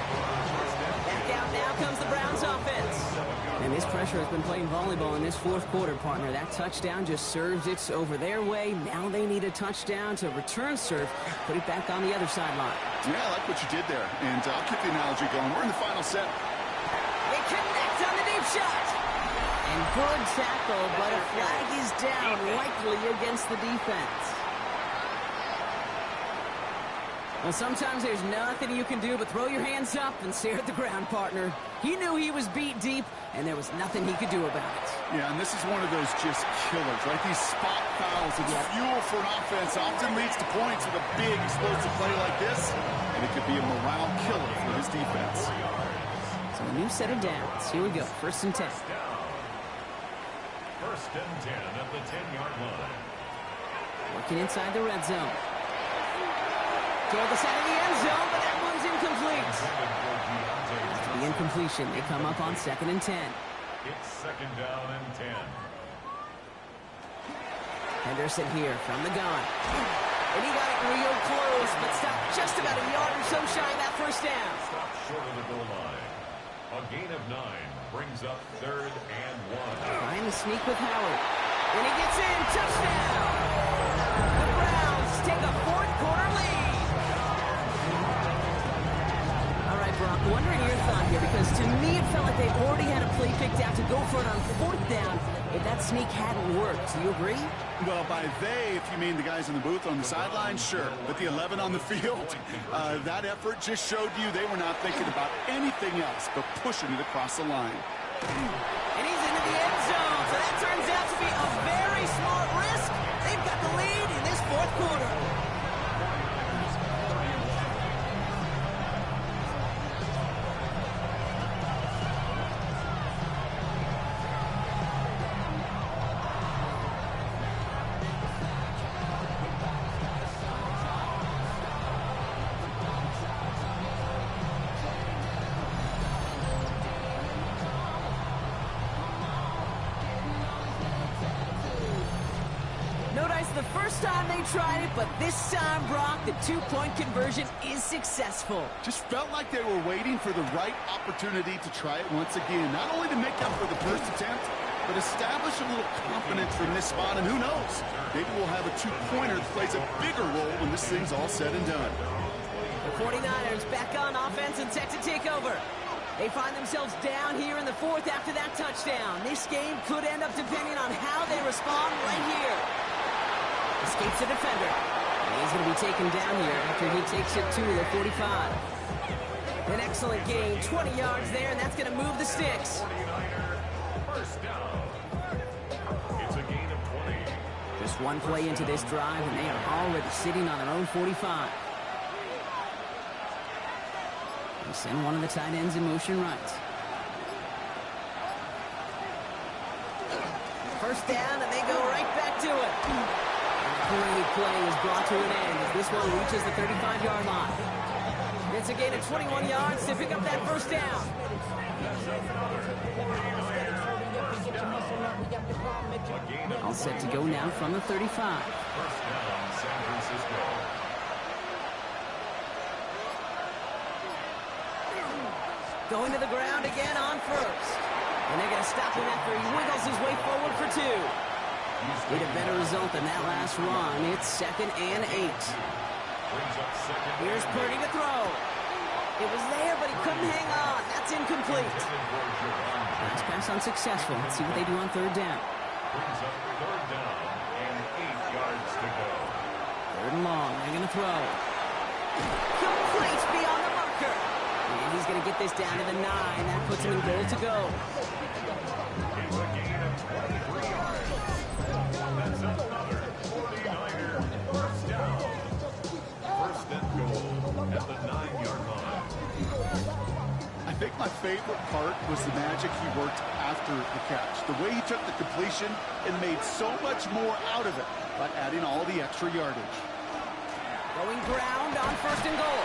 Back out now comes the Browns offense. And this pressure has been playing volleyball in this fourth quarter, partner. That touchdown just serves it over their way. Now they need a touchdown to return serve, put it back on the other sideline. Yeah, I like what you did there. And I'll keep the analogy going. We're in the final set. They connect on the deep shot. And good tackle, but a flag is down, likely against the defense. Well, sometimes there's nothing you can do but throw your hands up and stare at the ground, partner. He knew he was beat deep, and there was nothing he could do about it. Yeah, and this is one of those just killers, right? These spot fouls, it's fuel for an offense, often leads to points with a big explosive play like this, and it could be a morale killer for his defense. So a new set of downs. Here we go, 1st and 10. First and 10 at the 10-yard line. Working inside the red zone. Toward the side of the end zone, but that one's incomplete. After the incompletion, they come up on 2nd and 10. It's 2nd down and 10. Henderson here from the gun. And he got it real close, but stopped just about a yard or so shy of that first down. Stop short of the goal line. A gain of 9 brings up 3rd and 1. Trying to sneak with Howard. And he gets in. Touchdown! The Browns take a fourth quarter lead. All right, Brock, wondering your thought here, because to me it felt like they already had a play picked out to go for it on 4th down if that sneak hadn't worked. Do you agree? Well, by they, if you mean the guys in the booth on the sideline, sure. But the 11 on the field, that effort just showed you they were not thinking about anything else but pushing it across the line. And he's into the end zone, so that turns out to be a very smart risk. They've got the lead in this fourth quarter. The first time they tried it, but this time, Brock, the 2-point conversion is successful. Just felt like they were waiting for the right opportunity to try it once again. Not only to make up for the first attempt, but establish a little confidence from this spot. And who knows, maybe we'll have a 2-pointer that plays a bigger role when this thing's all said and done. The 49ers back on offense and set to take over. They find themselves down here in the 4th after that touchdown. This game could end up depending on how they respond right here. Escapes the defender. And he's going to be taken down here after he takes it to the 45. An excellent gain, 20 yards there, and that's going to move the sticks. 49er, first down. It's a gain of 20. Just one play into this drive, and they are already sitting on their own 45. They send one of the tight ends in motion right. First down, and they go right back to it. Great play is brought to an end as this one reaches the 35-yard line. It's a gain of 21 yards to pick up that first down. All set to go now from the 35. First down, San Francisco. Going to the ground again on first. And they're going to stop him after he wiggles his way forward for 2. Need a better result than that last run. It's 2nd and 8. Here's Purdy to throw. It was there, but he couldn't hang on. That's incomplete. Last pass unsuccessful. Let's see what they do on 3rd down. Brings up 3rd down and 8 yards to go. 3rd and long. They're going to throw. Complete beyond the marker. And he's going to get this down to the 9. That puts him in goal to go. It's a gain of 23 yards. That's another 49er first down. First and goal at the 9-yard line. I think my favorite part was the magic he worked after the catch. The way he took the completion and made so much more out of it by adding all the extra yardage. Going ground on first and goal.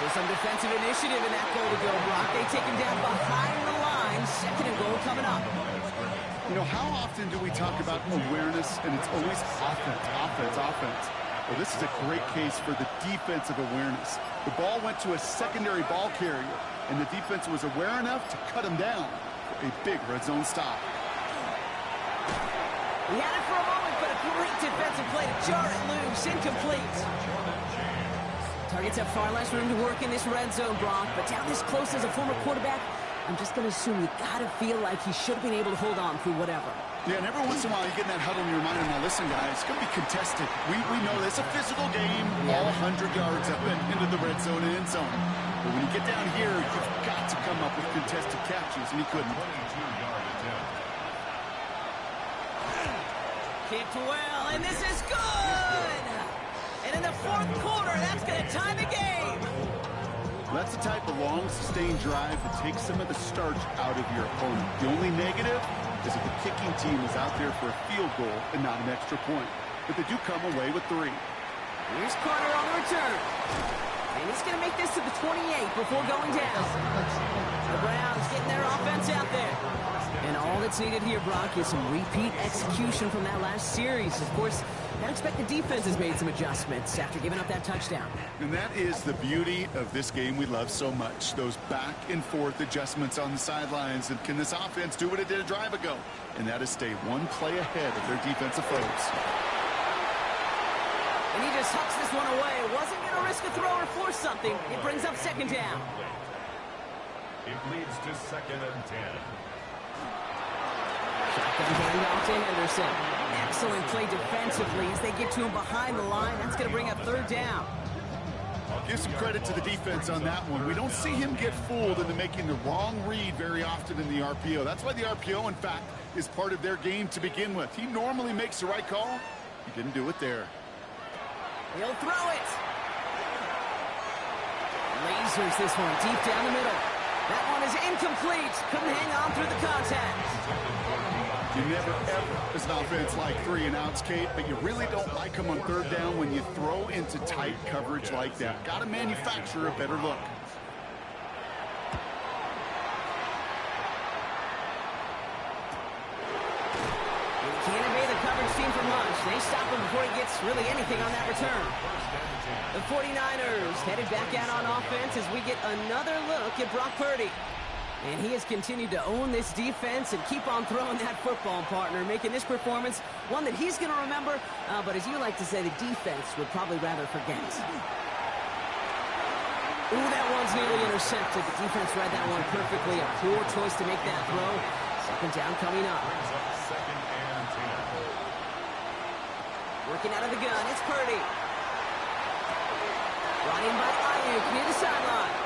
So some defensive initiative in that goal to go, Brock. They take him down behind the line. Second and goal coming up. You know, how often do we talk about awareness and it's always offense, offense, offense? Well, this is a great case for the defensive awareness. The ball went to a secondary ball carrier, and the defense was aware enough to cut him down for a big red zone stop. He had it for a moment, but a great defensive play to jar it loose. Incomplete. Targets have far less room to work in this red zone, Brock, but down this close as a former quarterback, I'm just going to assume you got to feel like he should have been able to hold on through whatever. Yeah, and every once in a while you get in that huddle in your mind, and now listen, guys, it's going to be contested. We know this is a physical game, all 100 yards up and into the red zone and end zone. But when you get down here, you've got to come up with contested catches, and he couldn't. 22-yard attempt. Kicked well, and this is good! And in the fourth quarter, that's going to tie the game! That's the type of long, sustained drive that takes some of the starch out of your opponent. The only negative is if the kicking team is out there for a field goal and not an extra point. But they do come away with 3. Here's Carter on the return. And he's going to make this to the 28 before going down. The Browns getting their offense out there. And all that's needed here, Brock, is some repeat execution from that last series. Of course, I expect the defense has made some adjustments after giving up that touchdown. And that is the beauty of this game we love so much. Those back and forth adjustments on the sidelines. And can this offense do what it did a drive ago? And that is stay one play ahead of their defensive foes. And he just hucks this one away. Wasn't going to risk a throw or force something. It brings up second down. It leads to 2nd and 10. Shotgun handoff to Henderson. Excellent play defensively as they get to him behind the line. That's going to bring up 3rd down. I'll give some credit to the defense on that one. We don't see him get fooled into making the wrong read very often in the RPO. That's why the RPO, in fact, is part of their game to begin with. He normally makes the right call. He didn't do it there. He'll throw it. Lasers this one deep down the middle. That one is incomplete. Couldn't hang on through the contact. You never, ever, as an offense, like 3 and outs, Kate, but you really don't like them on 3rd down when you throw into tight coverage like that. Got to manufacture a better look. Can't evade the coverage team for much. They stop him before he gets really anything on that return. The 49ers headed back out on offense as we get another look at Brock Purdy. And he has continued to own this defense and keep on throwing that football, partner, making this performance one that he's going to remember, but as you like to say, the defense would probably rather forget. Ooh, that one's nearly intercepted. The defense read that one perfectly. A poor choice to make that throw. Second down coming up. 2nd and 10. Working out of the gun, it's Purdy. Brought in by Ayuk near the sideline.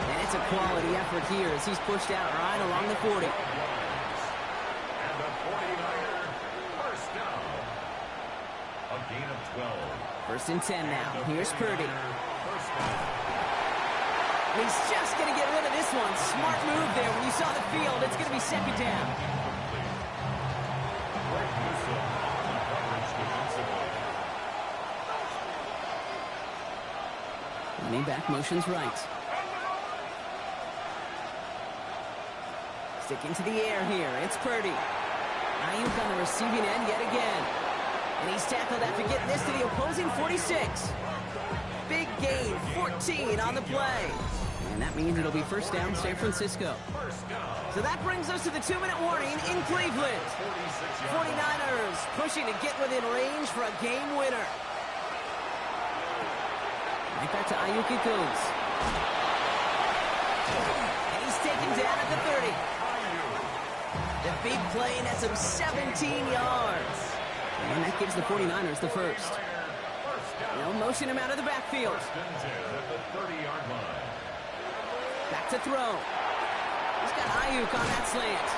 And it's a quality effort here as he's pushed out right along the 40. And the 49er first down. A gain of 12. 1st and 10 now. Here's Purdy. First down. He's just going to get rid of this one. Smart move there. When you saw the field, it's going to be second down. Great use of the coverage defensively. Running back motions right. Sticking to the air here. It's Purdy. Ayuk on the receiving end yet again. And he's tackled after getting this to the opposing 46. Big gain, 14 on the play. And that means it'll be first down San Francisco. So that brings us to the 2-minute warning in Cleveland. 49ers pushing to get within range for a game winner. Right back to Ayuk it goes. And he's taken down at the 30. The big play nets him 17 yards. And that gives the 49ers the first. They'll motion him out of the backfield. First and 10 at the 30-yard line. Back to throw. He's got Ayuk on that slant.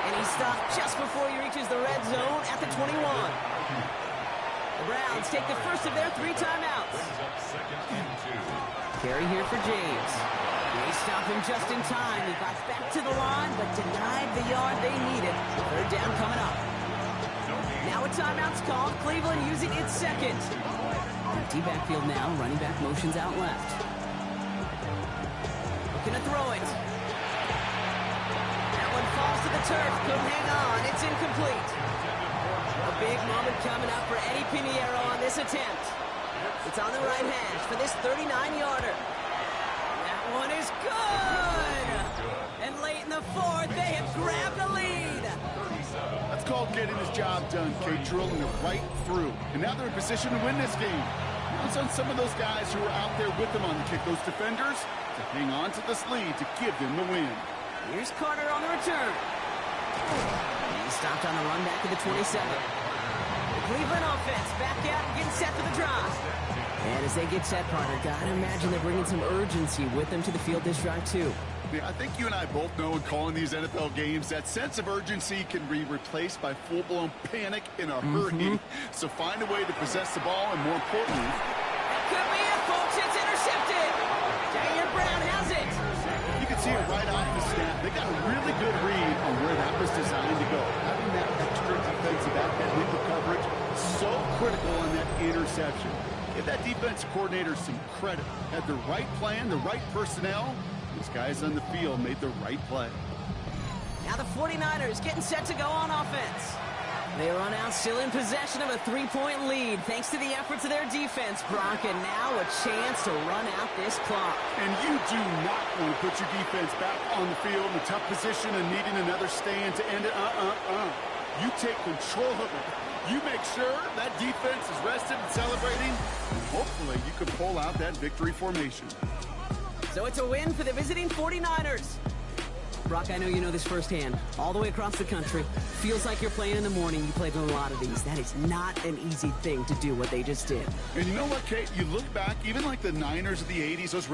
And he's stopped just before he reaches the red zone at the 21. The Browns take the first of their 3 timeouts. Carry here for James. They stop him just in time. He got back to the line, but denied the yard they needed. Third down coming up. Now a timeout's called. Cleveland using its second. Empty backfield now. Running back motions out left. Looking to throw it. That one falls to the turf. Couldn't hang on. It's incomplete. A big moment coming up for Eddie Pinheiro on this attempt. It's on the right hash for this 39-yarder. That one is good. And late in the fourth, they have grabbed the lead. That's called getting his job done, Kate, drilling it right through. And now they're in position to win this game. Now it's on some of those guys who are out there with them on the kick, those defenders, to hang on to this lead to give them the win. Here's Carter on the return. He stopped on the run back to the 27. The Cleveland offense back out and getting set for the drive. And as they get set, Carter, gotta imagine they're bringing some urgency with them to the field this drive, too. Yeah, I think you and I both know in calling these NFL games that sense of urgency can be replaced by full-blown panic in a hurry. So find a way to possess the ball, and more importantly, That could be it, folks. It's intercepted. Jair Brown has it. you can see it right off the snap. They got a really good read on where that was designed to go. Having that extra defensive back, that nickel coverage, so critical on that interception. Give that defense coordinator some credit. Had the right plan, the right personnel. These guys on the field made the right play. Now the 49ers getting set to go on offense. They run out still in possession of a 3-point lead thanks to the efforts of their defense, Brock, and now a chance to run out this clock. And you do not want to put your defense back on the field in a tough position and needing another stand to end it. You take control of it. You make sure that defense is rested and celebrating, and hopefully you can pull out that victory formation. So it's a win for the visiting 49ers. Brock, I know you know this firsthand. All the way across the country. Feels like you're playing in the morning. You played in a lot of these. That is not an easy thing to do what they just did. And you know what, Kate? You look back, even like the Niners of the 80s, those really